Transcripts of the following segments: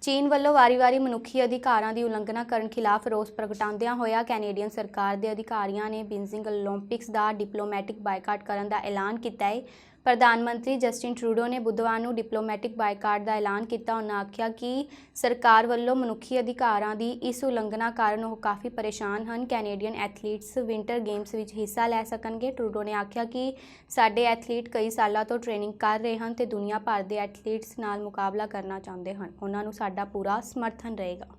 ਚੀਨ ਵੱਲੋਂ ਵਾਰੀ-ਵਾਰੀ ਮਨੁੱਖੀ ਅਧਿਕਾਰਾਂ ਦੀ ਉਲੰਘਣਾ ਕਰਨ ਖਿਲਾਫ ਰੋਸ ਪ੍ਰਗਟਾਉਂਦਿਆਂ ਹੋਇਆ ਕੈਨੇਡੀਅਨ ਸਰਕਾਰ ਦੇ ਅਧਿਕਾਰੀਆਂ ਨੇ ਬੀजिंग ਓਲੰਪਿਕਸ ਦਾ ਡਿਪਲੋਮੈਟਿਕ ਬਾਈਕਾਟ ਕਰਨ ਦਾ ਐਲਾਨ ਕੀਤਾ ਹੈ। ਪ੍ਰਧਾਨ ਮੰਤਰੀ ਜਸਟਿਨ ਟਰੂਡੋ ਨੇ ਬੁੱਧਵਾਰ ਨੂੰ ਡਿਪਲੋਮੈਟਿਕ ਬਾਈਕਾਟ ਦਾ ਐਲਾਨ ਕੀਤਾ। ਉਹਨਾਂ ਆਖਿਆ ਕਿ ਸਰਕਾਰ ਵੱਲੋਂ ਮਨੁੱਖੀ ਅਧਿਕਾਰਾਂ ਦੀ ਇਸ ਉਲੰਘਣਾ ਕਾਰਨ ਉਹ ਕਾਫੀ ਪਰੇਸ਼ਾਨ ਹਨ। ਕੈਨੇਡੀਅਨ ਐਥਲੀਟਸ ਵਿੰਟਰ ਗੇਮਸ ਵਿੱਚ ਹਿੱਸਾ ਲੈ ਸਕਣਗੇ। ਟਰੂਡੋ ਨੇ ਆਖਿਆ ਕਿ ਸਾਡੇ ਐਥਲੀਟ ਕਈ ਸਾਲਾਂ ਤੋਂ ਟ੍ਰੇਨਿੰਗ ਕਰ ਰਹੇ ਹਨ ਤੇ ਦੁਨੀਆ ਭਰ ਦੇ ਐਥਲੀਟਸ ਨਾਲ ਮੁਕਾਬਲਾ ਕਰਨਾ ਚਾਹੁੰਦੇ ਹਨ। ਉਹਨਾਂ ਨੂੰ ਸਾਡਾ ਪੂਰਾ ਸਮਰਥਨ ਰਹੇਗਾ।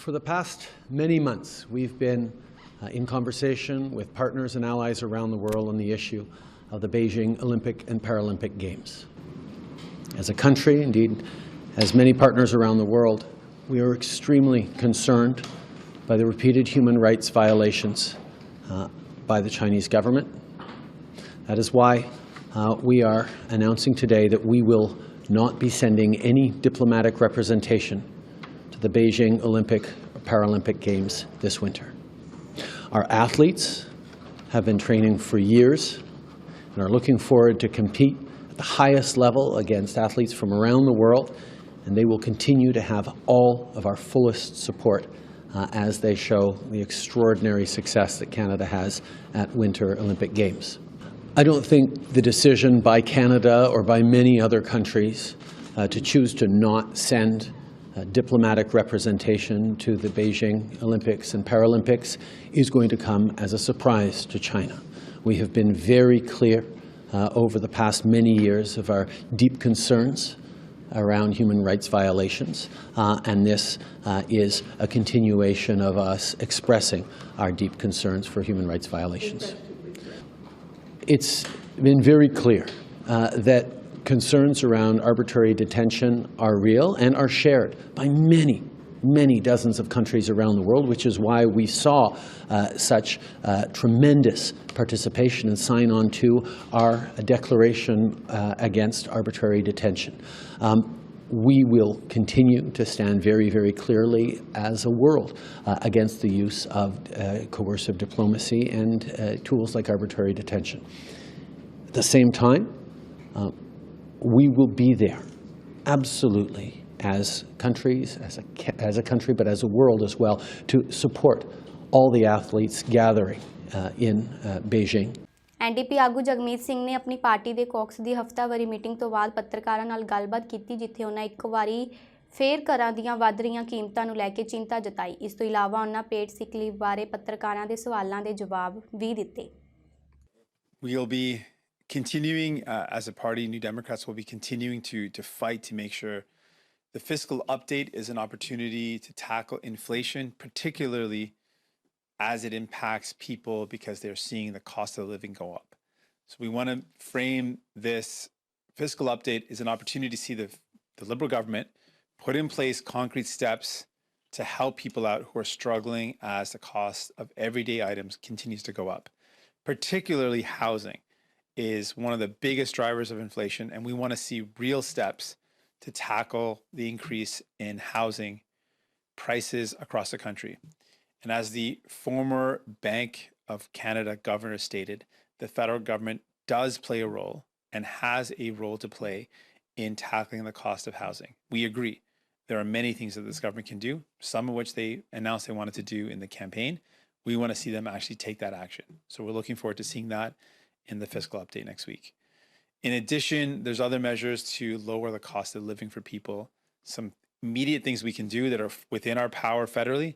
For the past many months, we've been in conversation with partners and allies around the world on the issue of the Beijing Olympic and Paralympic Games. As a country, indeed, as many partners around the world, we are extremely concerned by the repeated human rights violations by the Chinese government. That is why we are announcing today that we will not be sending any diplomatic representation to the Beijing Olympic or Paralympic Games this winter. Our athletes have been training for years and are looking forward to compete at the highest level against athletes from around the world, and they will continue to have all of our fullest support as they show the extraordinary success that Canada has at Winter Olympic Games. I don't think the decision by Canada or by many other countries to choose to not send diplomatic representation to the Beijing Olympics and Paralympics is going to come as a surprise to China. We have been very clear over the past many years of our deep concerns around human rights violations, and this is a continuation of us expressing our deep concerns for human rights violations. It's been very clear that concerns around arbitrary detention are real and are shared by many dozens of countries around the world, which is why we saw such tremendous participation and sign on to our declaration against arbitrary detention. We will continue to stand very clearly as a world against the use of coercive diplomacy and tools like arbitrary detention. At the same time, we will be there, absolutely, as countries, as a country, but as a world as well, to support all the athletes gathering in Beijing. NDP ਆਗੂ ਜਗਮੀਤ ਸਿੰਘ ਨੇ ਆਪਣੀ party ਦੇ caucus ਦੀ ਹਫ਼ਤਾਵਾਰੀ meeting ਤੋਂ ਬਾਅਦ ਪੱਤਰਕਾਰਾਂ ਨਾਲ ਗੱਲਬਾਤ ਕੀਤੀ, ਜਿੱਥੇ ਉਹਨਾਂ ਇੱਕ ਵਾਰੀ ਫੇਰ ਘਰਾਂ ਦੀਆਂ ਵੱਧ ਰਹੀਆਂ ਕੀਮਤਾਂ ਨੂੰ ਲੈ ਕੇ ਚਿੰਤਾ ਜਤਾਈ। ਇਸ ਤੋਂ ਇਲਾਵਾ ਉਹਨਾਂ ਪੇਡ ਸਿਕ ਲੀਵ ਬਾਰੇ ਪੱਤਰਕਾਰਾਂ ਦੇ ਸਵਾਲਾਂ ਦੇ ਜਵਾਬ ਵੀ ਦਿੱਤੇ। We'll be continuing as a party, New Democrats will be continuing to fight to make sure the fiscal update is an opportunity to tackle inflation, particularly as it impacts people because they're seeing the cost of living go up. So we want to frame this fiscal update as an opportunity to see the Liberal government put in place concrete steps to help people out who are struggling as the cost of everyday items continues to go up. Particularly housing is one of the biggest drivers of inflation, and we want to see real steps to tackle the increase in housing prices across the country. And as the former Bank of Canada governor stated, the federal government does play a role and has a role to play in tackling the cost of housing. We agree. There are many things that this government can do, some of which they announced they wanted to do in the campaign. We want to see them actually take that action. So we're looking forward to seeing that in the fiscal update next week. In addition, there's other measures to lower the cost of living for people. Some immediate things we can do that are within our power federally.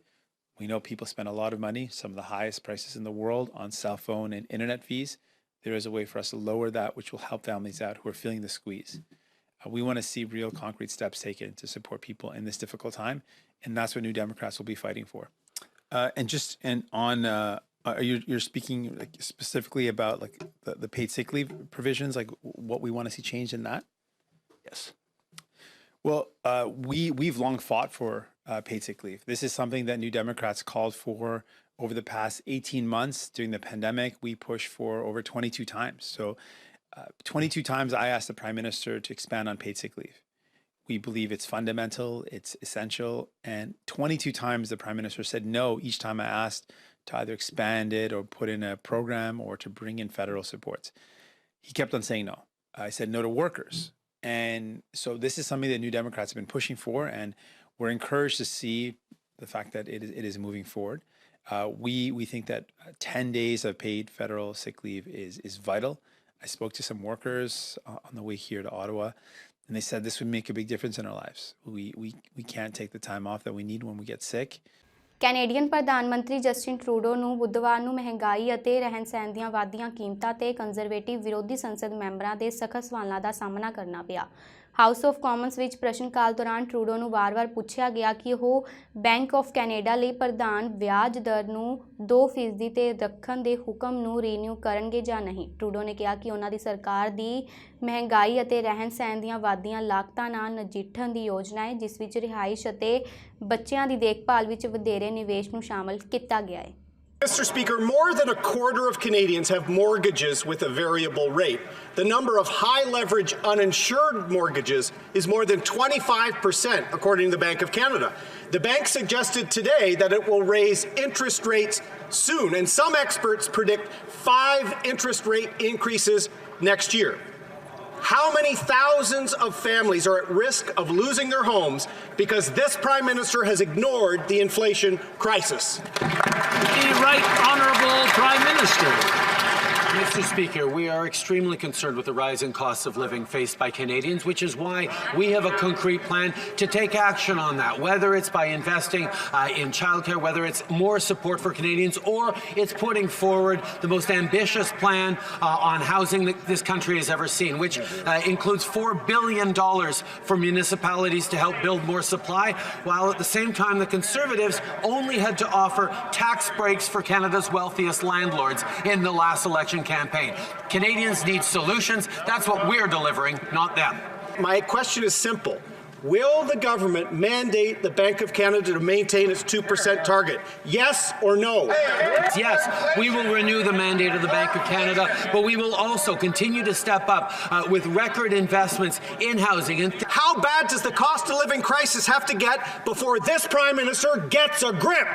We know people spend a lot of money, some of the highest prices in the world, on cell phone and internet fees. There is a way for us to lower that, which will help families out who are feeling the squeeze. We want to see real concrete steps taken to support people in this difficult time, and that's what New Democrats will be fighting for. You're speaking like specifically about like the paid sick leave provisions, like what we want to see changed in that? Yes. Well, we've long fought for paid sick leave. This is something that New Democrats called for over the past 18 months. During the pandemic, we pushed for over 22 times. So 22 times I asked the Prime Minister to expand on paid sick leave. We believe it's fundamental, it's essential, and 22 times the Prime Minister said no each time I asked to either expand it or put in a program or to bring in federal supports. He kept on saying no. I said no to workers. And so this is something that New Democrats have been pushing for, and we're encouraged to see the fact that it is moving forward. We think that 10 days of paid federal sick leave is vital. I spoke to some workers on the way here to Ottawa, and they said this would make a big difference in our lives. We can't take the time off that we need when we get sick. Canadian ਪ੍ਰਧਾਨ ਮੰਤਰੀ Justin Trudeau ਨੂੰ ਬੁੱਧਵਾਰ ਨੂੰ ਮਹਿੰਗਾਈ ਅਤੇ ਰਹਿਣ-ਸਹਿਣ ਦੀਆਂ ਵਧਦੀਆਂ ਕੀਮਤਾਂ ਤੇ ਕੰਜ਼ਰਵੇਟਿਵ ਵਿਰੋਧੀ ਸੰਸਦ ਮੈਂਬਰਾਂ ਦੇ ਸਖਤ ਸਵਾਲਾਂ ਦਾ ਸਾਹਮਣਾ ਕਰਨਾ ਪਿਆ। ਹਾਊਸ ਆਫ ਕਾਮਨਸ ਵਿੱਚ ਪ੍ਰਸ਼ਨ ਕਾਲ ਦੌਰਾਨ ਟਰੂਡੋ ਨੂੰ ਵਾਰ-ਵਾਰ ਪੁੱਛਿਆ ਗਿਆ ਕਿ ਉਹ ਬੈਂਕ ਆਫ ਕੈਨੇਡਾ ਲਈ ਪ੍ਰਧਾਨ ਵਿਆਜ ਦਰ ਨੂੰ 2% ਤੇ ਰੱਖਣ ਦੇ ਹੁਕਮ ਨੂੰ ਰੀਨਿਊ ਕਰਨਗੇ ਜਾਂ ਨਹੀਂ। ਟਰੂਡੋ ਨੇ ਕਿਹਾ ਕਿ ਉਹਨਾਂ ਦੀ ਸਰਕਾਰ ਦੀ ਮਹਿੰਗਾਈ ਅਤੇ ਰਹਿਣ-ਸਹਿਣ ਦੀਆਂ ਵਧਦੀਆਂ ਲਾਗਤਾਂ ਨਾਲ ਨਜਿੱਠਣ ਦੀ ਯੋਜਨਾ ਹੈ, ਜਿਸ ਵਿੱਚ ਰਿਹਾਇਸ਼ ਅਤੇ ਬੱਚਿਆਂ ਦੀ ਦੇਖਭਾਲ ਵਿੱਚ ਵਧੇਰੇ ਨਿਵੇਸ਼ ਨੂੰ ਸ਼ਾਮਲ ਕੀਤਾ ਗਿਆ ਹੈ। Mr. Speaker, more than a quarter of Canadians have mortgages with a variable rate. The number of high-leverage uninsured mortgages is more than 25%, according to the Bank of Canada. The bank suggested today that it will raise interest rates soon, and some experts predict 5 interest rate increases next year. How many thousands of families are at risk of losing their homes because this Prime Minister has ignored the inflation crisis? The Right Honourable Prime Minister. Mr. Speaker, we are extremely concerned with the rising costs of living faced by Canadians, which is why we have a concrete plan to take action on that, whether it's by investing in childcare, whether it's more support for Canadians, or it's putting forward the most ambitious plan on housing that this country has ever seen, which includes $4 billion for municipalities to help build more supply, while at the same time the Conservatives only had to offer tax breaks for Canada's wealthiest landlords in the last election campaign. Canadians need solutions. That's what we're delivering, not them. My question is simple. Will the government mandate the Bank of Canada to maintain its 2% target? Yes or no? Yes, we will renew the mandate of the Bank of Canada, but we will also continue to step up with record investments in housing. And How bad does the cost of living crisis have to get before this Prime Minister gets a grip?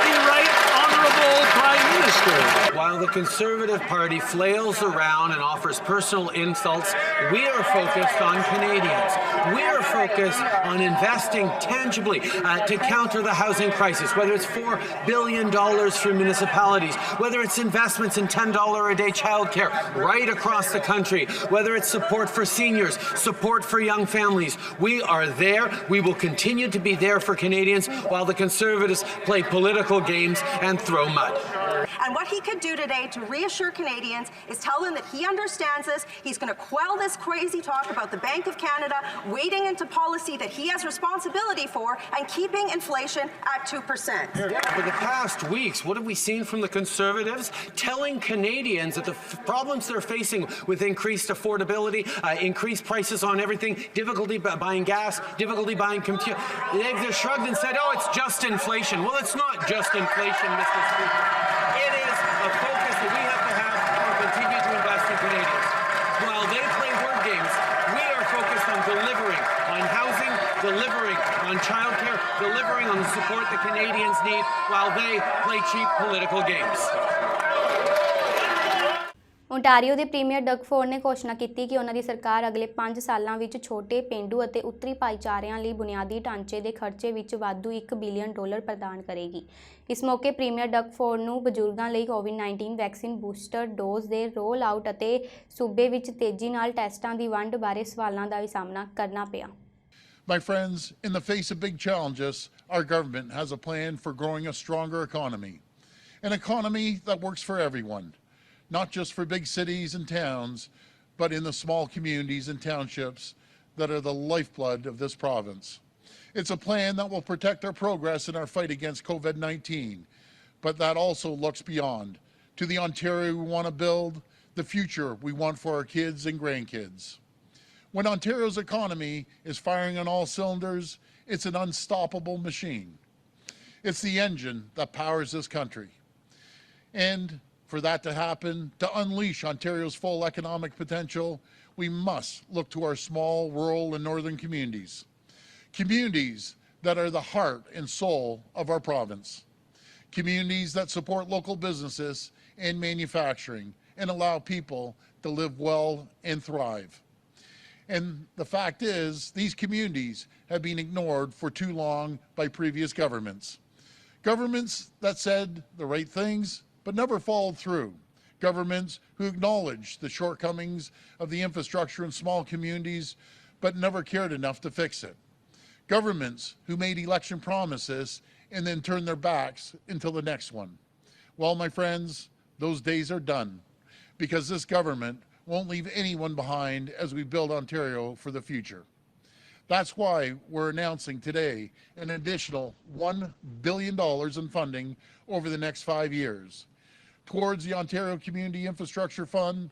The Right Honourable Prime Minister. while the Conservative Party flails around and offers personal insults, we are focused on Canadians. We are focused on investing tangibly to counter the housing crisis, whether it's $4 billion for municipalities, whether it's investments in $10 a day childcare right across the country, whether it's support for seniors, support for young families. We are there. We will continue to be there for Canadians while the Conservatives play political games and throw mud. And what he could do today to reassure Canadians is tell them that he understands this. He's going to quell this crazy talk about the Bank of Canada wading into policy that he has responsibility for and keeping inflation at 2%. For the past weeks, what have we seen from the Conservatives? Telling Canadians that the problems they're facing with increased affordability, increased prices on everything, difficulty buying gas, difficulty buying computer. They've just shrugged and said, oh, it's just inflation. Well, it's not just inflation, Mr. Speaker. It is a focus that we have to continue to invest in Canadians. While they play word games, we are focused on delivering on housing, delivering on childcare, delivering on the support that Canadians need while they play cheap political games. Ontario ਦੇ premier Doug Ford ਨੇ ਘੋਸ਼ਣਾ ਕੀਤੀ ਕਿ ਉਹਨਾਂ ਦੀ ਸਰਕਾਰ ਅਗਲੇ 5 ਸਾਲਾਂ ਵਿੱਚ ਛੋਟੇ ਪੇਂਡੂ ਅਤੇ ਉੱਤਰੀ ਭਾਈਚਾਰਿਆਂ ਲਈ ਬੁਨਿਆਦੀ ਢਾਂਚੇ ਦੇ ਖਰਚੇ ਵਿੱਚ ਵਾਧੂ $1 ਬਿਲੀਅਨ ਪ੍ਰਦਾਨ ਕਰੇਗੀ। ਇਸ ਮੌਕੇ ਪ੍ਰੀਮੀਅਰ ਡਗ ਫੋਰਡ ਨੂੰ ਬਜ਼ੁਰਗਾਂ ਲਈ ਕੋਵਿਡ-19 ਵੈਕਸੀਨ ਬੂਸਟਰ ਡੋਜ਼ ਦੇ ਰੋਲ ਆਊਟ ਅਤੇ ਸੂਬੇ ਵਿੱਚ ਤੇਜ਼ੀ ਨਾਲ ਟੈਸਟਾਂ ਦੀ ਵੰਡ ਬਾਰੇ ਸਵਾਲਾਂ ਦਾ ਵੀ ਸਾਹਮਣਾ ਕਰਨਾ ਪਿਆ। My friends, in the face of big challenges, our government has a plan for growing a stronger economy. An economy that works for everyone, not just for big cities and towns, but in the small communities and townships that are the lifeblood of this province. It's a plan that will protect our progress in our fight against COVID-19, but that also looks beyond to the Ontario we want to build, the future we want for our kids and grandkids. When Ontario's economy is firing on all cylinders, it's an unstoppable machine. It's the engine that powers this country. And for that to happen, to unleash Ontario's full economic potential, we must look to our small, rural, and northern communities. Communities that are the heart and soul of our province. Communities that support local businesses and manufacturing and allow people to live well and thrive. And the fact is, these communities have been ignored for too long by previous governments. Governments that said the right things, but never followed through. Governments who acknowledged the shortcomings of the infrastructure in small communities, but never cared enough to fix it. Governments who made election promises and then turned their backs until the next one. Well, my friends, those days are done, because this government won't leave anyone behind as we build Ontario for the future. That's why we're announcing today an additional $1 billion in funding over the next 5 years. Towards the Ontario Community Infrastructure Fund,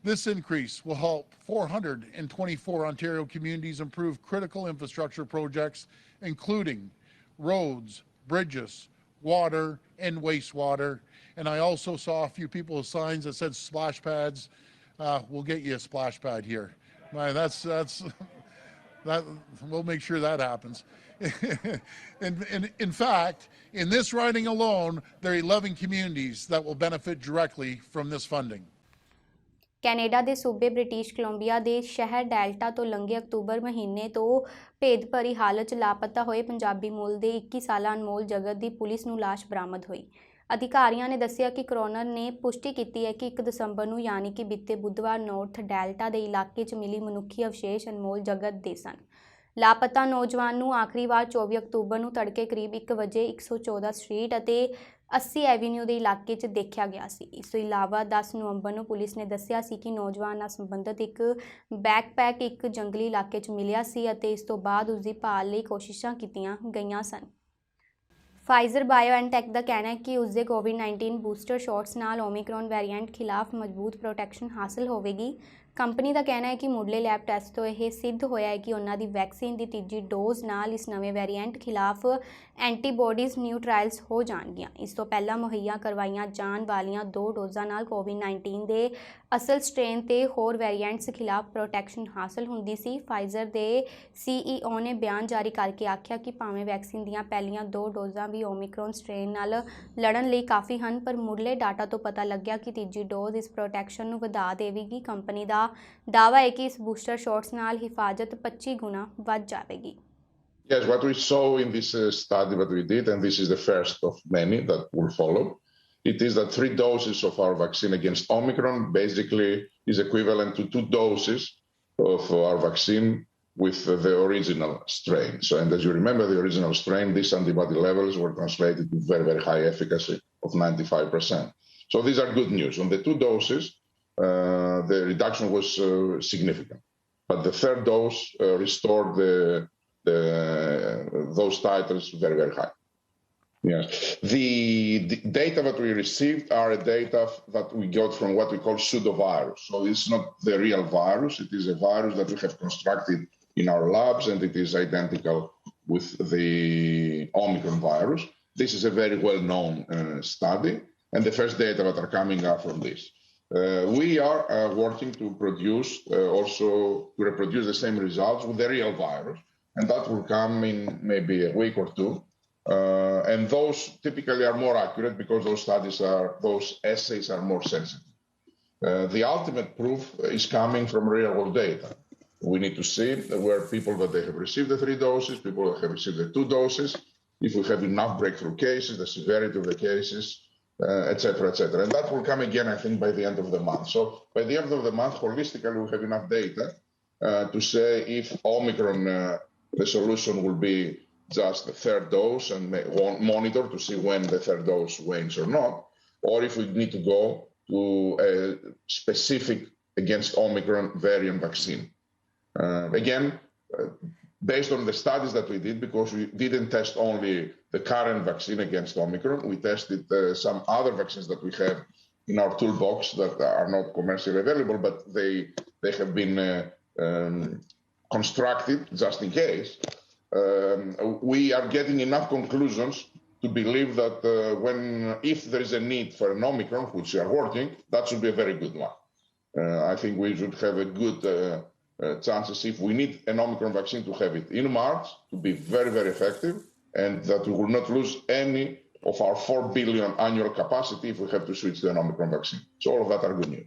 this increase will help 424 Ontario communities improve critical infrastructure projects, including roads, bridges, water, and wastewater. And I also saw a few people with signs that said splash pads. We'll get you a splash pad here. We'll make sure that happens. In fact, in this riding alone, there are 11 communities that will benefit directly from this funding. Canada ਦੇ ਸੂਬੇ British Columbia ਦੇ ਸ਼ਹਿਰ delta ਤੋਂ ਲੰਘੇ October ਮਹੀਨੇ ਤੋਂ ਭੇਦ ਭਰੀ ਹਾਲਤ 'ਚ ਲਾਪਤਾ ਹੋਏ ਪੰਜਾਬੀ ਮੂਲ ਦੇ 21 ਸਾਲਾ ਅਨਮੋਲ ਜਗਤ ਦੀ ਪੁਲਿਸ ਨੂੰ ਲਾਸ਼ ਬਰਾਮਦ ਹੋਈ। ਅਧਿਕਾਰੀਆਂ ਨੇ ਦੱਸਿਆ ਕਿ ਕਰੋਨਰ ਨੇ ਪੁਸ਼ਟੀ ਕੀਤੀ ਹੈ ਕਿ 1 ਦਸੰਬਰ ਨੂੰ ਯਾਨੀ ਕਿ ਬੀਤੇ ਬੁੱਧਵਾਰ ਨਾਰਥ ਡੈਲਟਾ ਦੇ ਇਲਾਕੇ 'ਚ ਮਿਲੀ ਮਨੁੱਖੀ ਅਵਸ਼ੇਸ਼ ਅਨਮੋਲ ਜਗਤ ਦੇ ਸਨ। ਲਾਪਤਾ ਨੌਜਵਾਨ ਨੂੰ ਆਖਰੀ ਵਾਰ 24 ਅਕਤੂਬਰ ਨੂੰ ਤੜਕੇ ਕਰੀਬ 1 ਵਜੇ 114 ਸਟਰੀਟ ਅਤੇ 80 ਐਵੀਨਿਊ ਦੇ ਇਲਾਕੇ 'ਚ ਦੇਖਿਆ ਗਿਆ ਸੀ। ਇਸ ਤੋਂ ਇਲਾਵਾ 10 ਨਵੰਬਰ ਨੂੰ ਪੁਲਿਸ ਨੇ ਦੱਸਿਆ ਸੀ ਕਿ ਨੌਜਵਾਨ ਨਾਲ ਸੰਬੰਧਿਤ ਇੱਕ ਬੈਕਪੈਕ ਇੱਕ ਜੰਗਲੀ ਇਲਾਕੇ 'ਚ ਮਿਲਿਆ ਸੀ ਅਤੇ ਇਸ ਤੋਂ ਬਾਅਦ ਉਸ ਦੀ ਭਾਲ ਲਈ ਕੋਸ਼ਿਸ਼ਾਂ ਕੀਤੀਆਂ ਗਈਆਂ ਸਨ। ਫਾਈਜ਼ਰ ਬਾਇਓਐਨਟੈਕ ਦਾ ਕਹਿਣਾ ਹੈ ਕਿ ਉਸਦੇ ਕੋਵਿਡ-19 ਬੂਸਟਰ ਸ਼ਾਟਸ ਨਾਲ ਓਮਿਕਰੋਨ ਵੇਰੀਐਂਟ ਖਿਲਾਫ ਮਜ਼ਬੂਤ ਪ੍ਰੋਟੈਕਸ਼ਨ ਹਾਸਲ ਹੋਵੇਗੀ। ਕੰਪਨੀ ਦਾ ਕਹਿਣਾ ਹੈ ਕਿ ਮੁੱਢਲੇ ਲੈਬ ਟੈਸਟ ਤੋਂ ਇਹ ਸਿੱਧ ਹੋਇਆ ਹੈ ਕਿ ਉਹਨਾਂ ਦੀ ਵੈਕਸੀਨ ਦੀ ਤੀਜੀ ਡੋਜ਼ ਨਾਲ ਇਸ ਨਵੇਂ ਵੇਰੀਐਂਟ ਖਿਲਾਫ ਐਂਟੀਬੋਡੀਜ਼ ਨਿਊਟਰਲਾਈਜ਼ ਹੋ ਜਾਣਗੀਆਂ। ਇਸ ਤੋਂ ਪਹਿਲਾਂ ਮੁਹੱਈਆ ਕਰਵਾਈਆਂ ਜਾਣ ਵਾਲੀਆਂ 2 ਡੋਜ਼ਾਂ ਨਾਲ ਕੋਵਿਡ-19 ਦੇ ਅਸਲ ਸਟ੍ਰੇਨ ਤੇ ਹੋਰ ਵੇਰੀਐਂਟਸ ਖਿਲਾਫ ਪ੍ਰੋਟੈਕਸ਼ਨ ਹਾਸਲ ਹੁੰਦੀ ਸੀ। ਫਾਈਜ਼ਰ ਦੇ CEO ਨੇ ਬਿਆਨ ਜਾਰੀ ਕਰਕੇ ਆਖਿਆ ਕਿ ਭਾਵੇਂ ਵੈਕਸੀਨ ਦੀਆਂ ਪਹਿਲੀਆਂ 2 ਡੋਜ਼ਾਂ ਵੀ ਓਮਿਕਰੋਨ ਸਟ੍ਰੇਨ ਨਾਲ ਲੜਨ ਲਈ ਕਾਫੀ ਹਨ, ਪਰ ਮੁੱਢਲੇ ਡਾਟਾ ਤੋਂ ਪਤਾ ਲੱਗਿਆ ਕਿ ਤੀਜੀ ਡੋਜ਼ ਇਸ ਪ੍ਰੋਟੈਕਸ਼ਨ ਨੂੰ ਵਧਾ ਦੇਵੇਗੀ। ਕੰਪਨੀ ਦਾ ਦਾਅਵਾ ਹੈ ਕਿ ਇਸ ਬੂਸਟਰ ਸ਼ਾਟਸ ਨਾਲ ਹਿਫਾਜ਼ਤ 25 ਗੁਣਾ ਵੱਧ ਜਾਵੇਗੀ। Yes, what we saw in this study that we did, and this is the first of many that will follow, it is that 3 doses of our vaccine against Omicron basically is equivalent to 2 doses of our vaccine with the original strain. So, and as you remember, the original strain, these antibody levels were translated to very, very high efficacy of 95%. So these are good news. On the 2 doses, the reduction was significant. But the third dose restored those titers very, very high. Yes. The data that we received are data that we got from what we call pseudovirus. So it's not the real virus. It is a virus that we have constructed in our labs, and it is identical with the Omicron virus. This is a very well-known study, and the first data that are coming are from this. We are working to produce also to reproduce the same results with the real virus, and that will come in maybe a week or 2. And those typically are more accurate because those assays are more sensitive. The ultimate proof is coming from real world data. We need to see where people that they have received the 3 doses, people that have received the 2 doses, if we have enough breakthrough cases, the severity of the cases, etc., etc. And that will come again, I think, by the end of the month. So by the end of the month, holistically, we have enough data to say if Omicron, the solution will be just the 3rd dose and monitor to see when the 3rd dose wanes or not, or if we need to go to a specific against Omicron variant vaccine. Again, based on the studies that we did, because we didn't test only the current vaccine against Omicron, we tested some other vaccines that we have in our toolbox that are not commercially available, but they have been constructed just in case. We are getting enough conclusions to believe that if there is a need for an Omicron, which we are working, that should be a very good one. I think we should have a good chances, if we need an Omicron vaccine, to have it in March, to be very, very effective, and that we will not lose any of our 4 billion annual capacity if we have to switch to an Omicron vaccine. So all of that are good news.